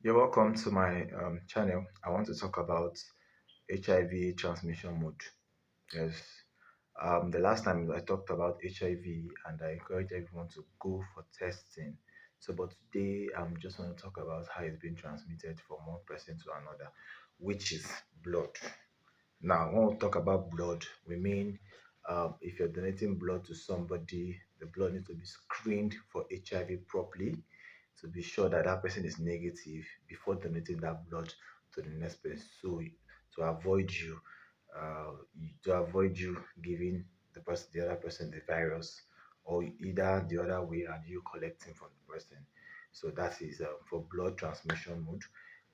You're welcome to my channel. I want to talk about HIV transmission mode. Yes. The last time I talked about HIV and I encourage everyone to go for testing. But today I'm just want to talk about how it's being transmitted from one person to another, which is blood. Now, when we talk about blood, we mean if you're donating blood to somebody, the blood needs to be screened for HIV properly to be sure that that person is negative before donating that blood to the next person. So to avoid you, giving the other person the virus, or either the other way and you collecting from the person. So that is for blood transmission mode.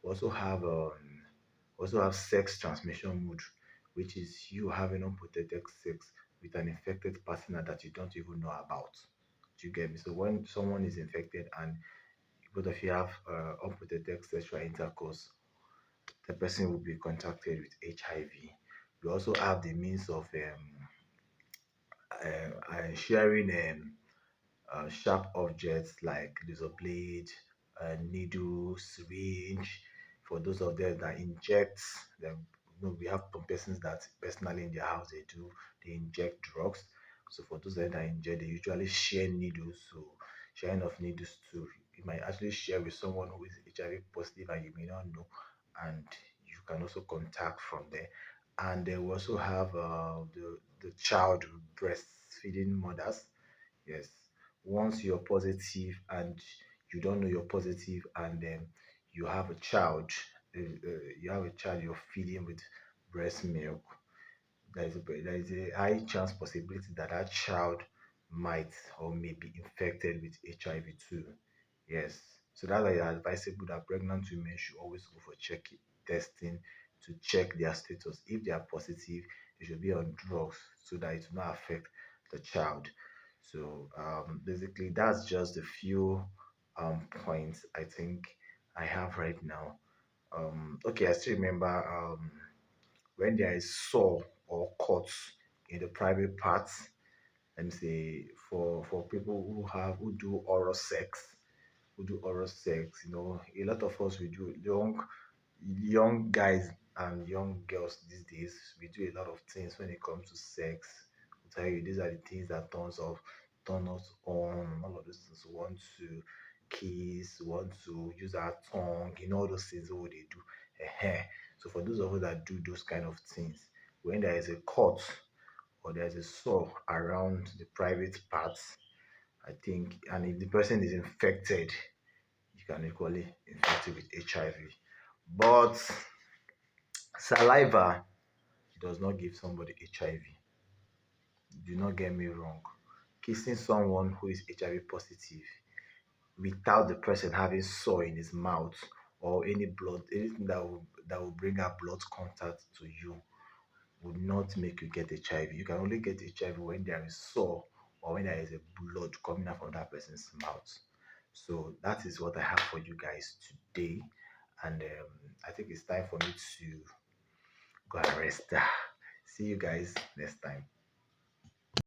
We also have sex transmission mode, which is you having unprotected sex with an infected partner that you don't even know about. Do you get me? So when someone is infected and both of you have unprotected sexual intercourse, the person will be contacted with HIV. We also have the means of sharing sharp objects like razor blade, needle, syringe. For those of them that inject, them, we have some persons that personally in their house they inject drugs. So for those of them that inject, they usually share needles. So sharing of needles too, you might actually share with someone who is HIV positive and you may not know, and you can also contact from there. And then we also have the child breastfeeding mothers. Yes, once you're positive and you don't know you're positive, and then you have a child, you're feeding with breast milk. There is a high chance possibility that that child might or may be infected with HIV too. Yes, so that's why it's advisable that pregnant women should always go for testing to check their status. If they are positive, they should be on drugs so that it will not affect the child. So basically, that's just a few points I think I have right now. Okay, I still remember when there is sore or cuts in the private parts. Let me say for people who do oral sex. A lot of us we do young guys and young girls these days. We do a lot of things when it comes to sex. I'll tell you, these are the things that turn us on. All of those things. We want to kiss, we want to use our tongue. All those things what they do. So for those of us that do those kind of things, when there is a cut or there's a sore around the private parts, I think, and if the person is infected, you can equally infect it with HIV. But saliva does not give somebody HIV. Do not get me wrong. Kissing someone who is HIV positive without the person having sore in his mouth or anything that will bring out blood contact to you would not make you get HIV. You can only get HIV when there is sore or when there is a blood coming out from that person's mouth. So that is what I have for you guys today, and I think it's time for me to go and rest. See you guys next time.